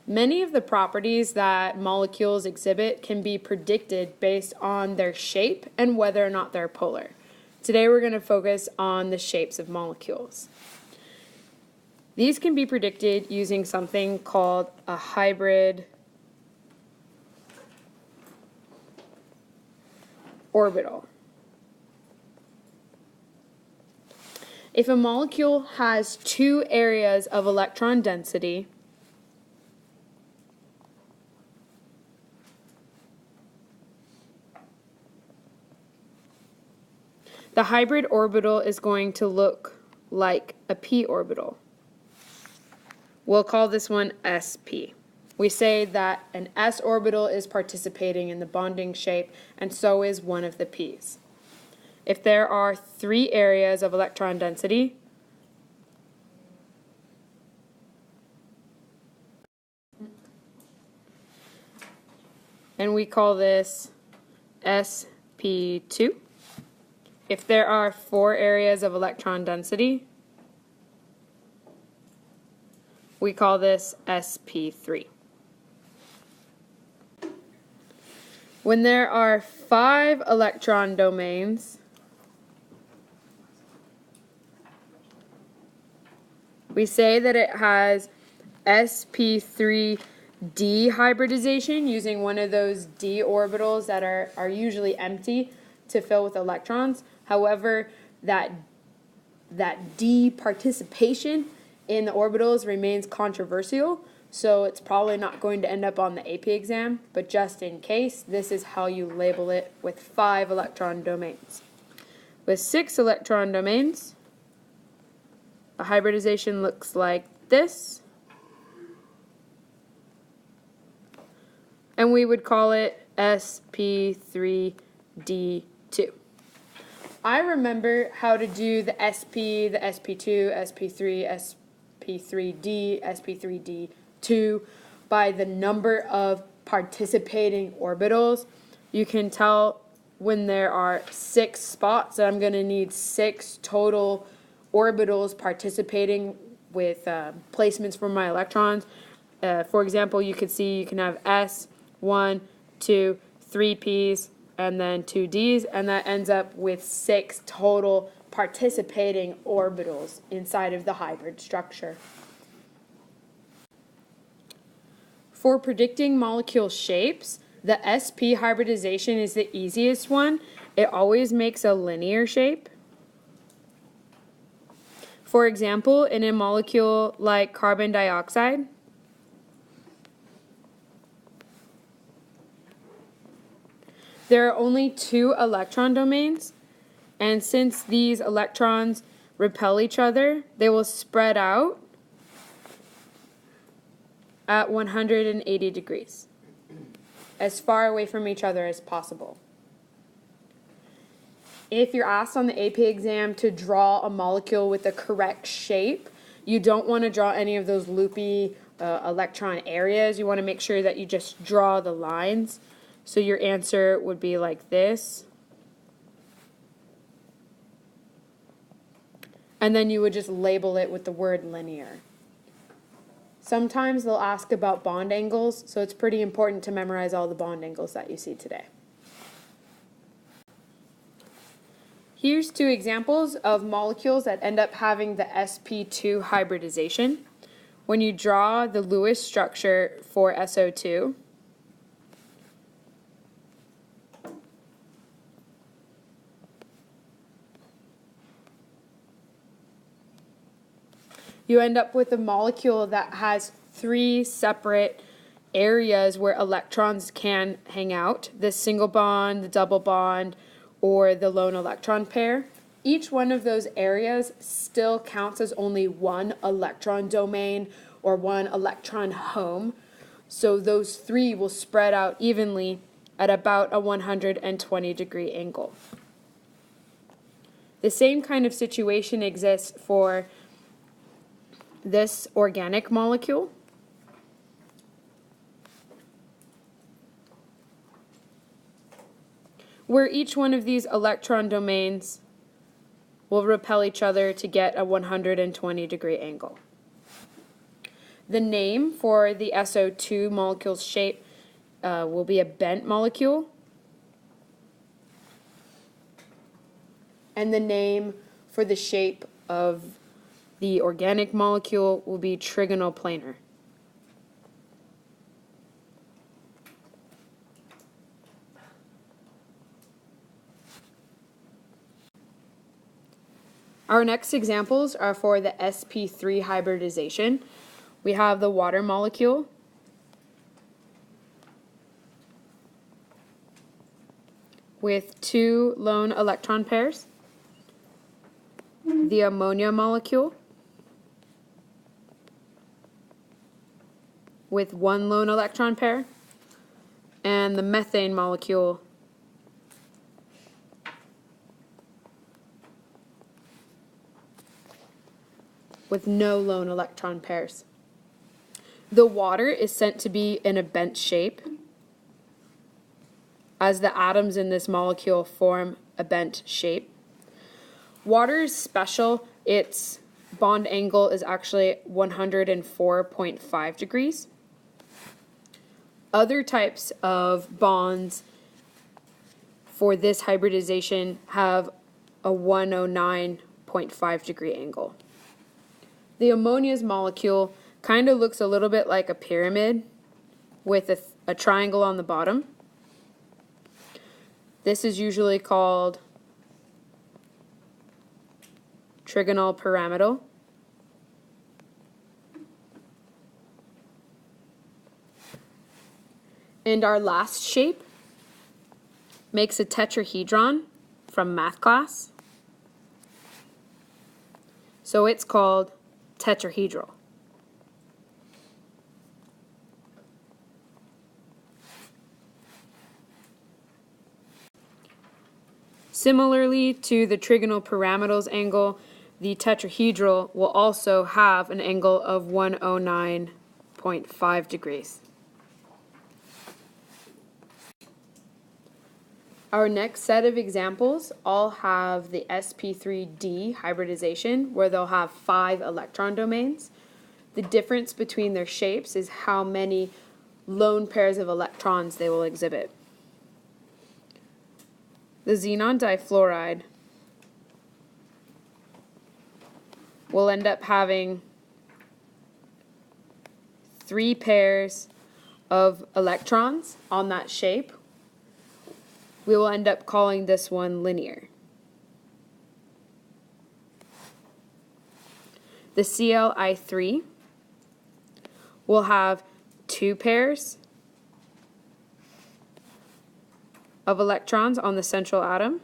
Many of the properties that molecules exhibit can be predicted based on their shape and whether or not they're polar. Today we're going to focus on the shapes of molecules. These can be predicted using something called a hybrid orbital. If a molecule has two areas of electron density, the hybrid orbital is going to look like a p orbital. We'll call this one sp. We say that an s orbital is participating in the bonding shape, and so is one of the p's. If there are three areas of electron density, and we call this sp2. If there are four areas of electron density, we call this sp3. When there are 5 electron domains, we say that it has sp3d hybridization using one of those d orbitals that are usually empty to fill with electrons. However, that d participation in the orbitals remains controversial, so it's probably not going to end up on the AP exam, but just in case, this is how you label it with 5 electron domains. With 6 electron domains, a hybridization looks like this, and we would call it sp3d2. I remember how to do the sp, the sp2, sp3, sp3d, sp3d2 by the number of participating orbitals. You can tell when there are 6 spots that I'm going to need 6 total orbitals participating with placements for my electrons. For example, you could see you can have S, 1, 2, 3 P's, and then 2 D's, and that ends up with 6 total participating orbitals inside of the hybrid structure. For predicting molecule shapes, the sp hybridization is the easiest one. It always makes a linear shape. For example, in a molecule like carbon dioxide, there are only 2 electron domains, and since these electrons repel each other, they will spread out at 180 degrees, as far away from each other as possible. If you're asked on the AP exam to draw a molecule with the correct shape, you don't want to draw any of those loopy electron areas. You want to make sure that you just draw the lines. So your answer would be like this. And then you would just label it with the word linear. Sometimes they'll ask about bond angles, so it's pretty important to memorize all the bond angles that you see today. Here's 2 examples of molecules that end up having the sp2 hybridization. When you draw the Lewis structure for SO2, you end up with a molecule that has 3 separate areas where electrons can hang out: the single bond, the double bond, or the lone electron pair. Each one of those areas still counts as only 1 electron domain or 1 electron home, so those 3 will spread out evenly at about a 120 degree angle. The same kind of situation exists for this organic molecule. Where each one of these electron domains will repel each other to get a 120 degree angle. The name for the SO2 molecule's shape will be a bent molecule. And the name for the shape of the organic molecule will be trigonal planar. Our next examples are for the sp3 hybridization. We have the water molecule, with 2 lone electron pairs, the ammonia molecule with 1 lone electron pair, and the methane molecule with no lone electron pairs. The water is sent to be in a bent shape, as the atoms in this molecule form a bent shape. Water is special. Its bond angle is actually 104.5 degrees. Other types of bonds for this hybridization have a 109.5 degree angle. The ammonia's molecule kind of looks a little bit like a pyramid with a triangle on the bottom. This is usually called trigonal pyramidal. And our last shape makes a tetrahedron from math class. So it's called tetrahedral. Similarly to the trigonal pyramidal's angle, the tetrahedral will also have an angle of 109.5 degrees. Our next set of examples all have the sp3d hybridization, where they'll have 5 electron domains. The difference between their shapes is how many lone pairs of electrons they will exhibit. The xenon difluoride will end up having 3 pairs of electrons on that shape. We will end up calling this one linear. The Cli3 will have 2 pairs of electrons on the central atom.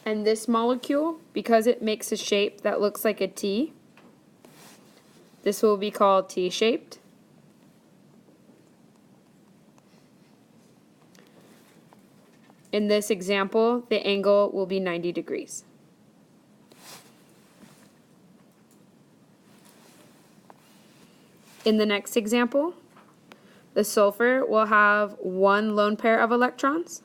And this molecule, because it makes a shape that looks like a T, this will be called T-shaped. In this example, the angle will be 90 degrees. In the next example, the sulfur will have 1 lone pair of electrons.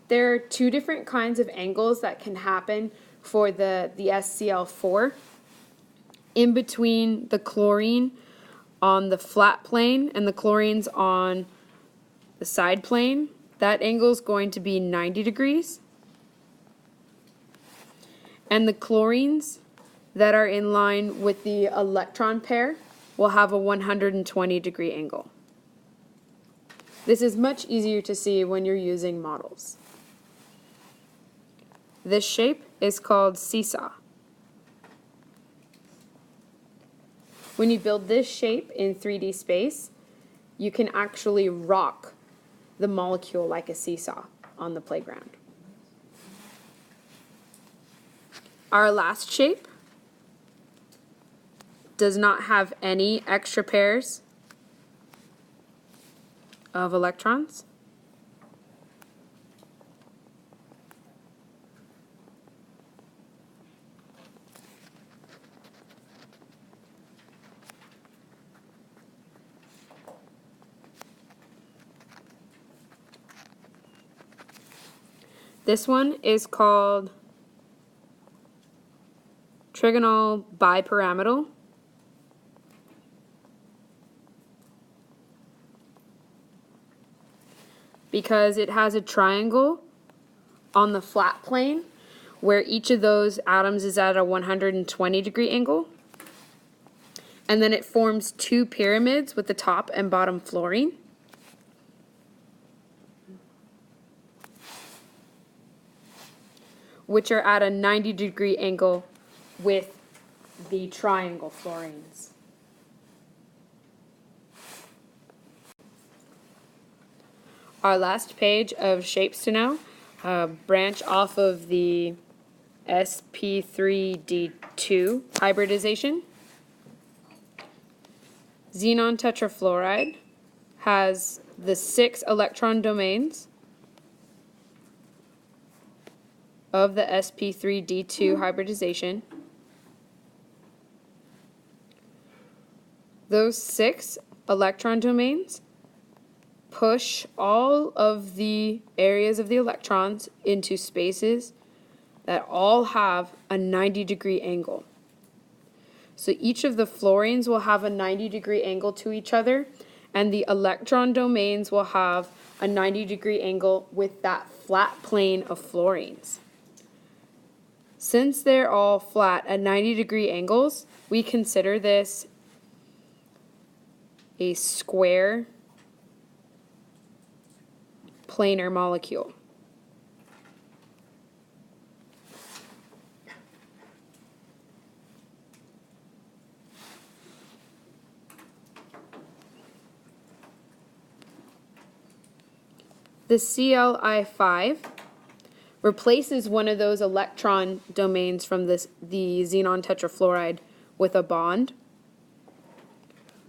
There are 2 different kinds of angles that can happen for the SCl4. In between the chlorine on the flat plane and the chlorines on the side plane, that angle is going to be 90 degrees. And the chlorines that are in line with the electron pair will have a 120 degree angle. This is much easier to see when you're using models. This shape is called seesaw. When you build this shape in 3D space, you can actually rock the molecule like a seesaw on the playground. Our last shape does not have any extra pairs of electrons. This one is called trigonal bipyramidal. Because it has a triangle on the flat plane where each of those atoms is at a 120-degree angle. And then it forms two pyramids with the top and bottom fluorine. Which are at a 90-degree angle with the triangle fluorines. Our last page of shapes to know branch off of the sp3d2 hybridization. Xenon tetrafluoride has the 6 electron domains of the sp3d2 hybridization. Those 6 electron domains push all of the areas of the electrons into spaces that all have a 90-degree angle. So each of the fluorines will have a 90-degree angle to each other, and the electron domains will have a 90-degree angle with that flat plane of fluorines. Since they're all flat at 90-degree angles, we consider this a square planar molecule. The Cli5 replaces one of those electron domains from the xenon tetrafluoride with a bond,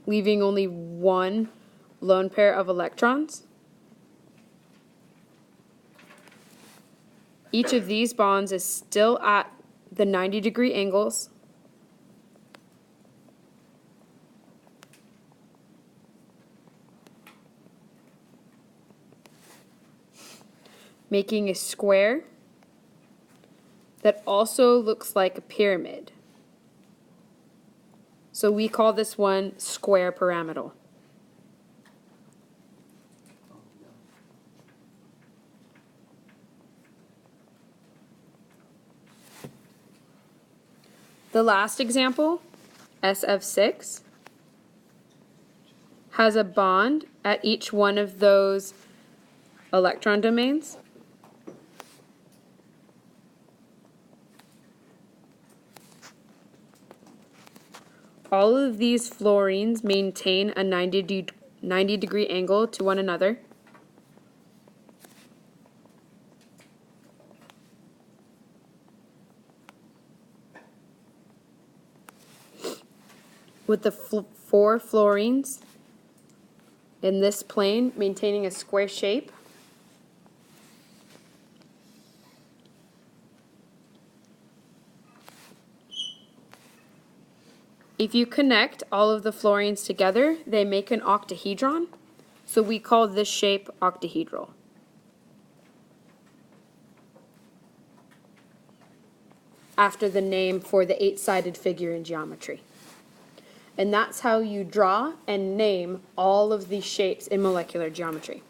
leaving only one lone pair of electrons. Each of these bonds is still at the 90-degree angles. Making a square that also looks like a pyramid. So we call this one square pyramidal. The last example, SF6, has a bond at each one of those electron domains. All of these fluorines maintain a 90-degree angle to one another. With the 4 fluorines in this plane maintaining a square shape. If you connect all of the fluorines together, they make an octahedron, so we call this shape octahedral. After the name for the 8-sided figure in geometry. And that's how you draw and name all of these shapes in molecular geometry.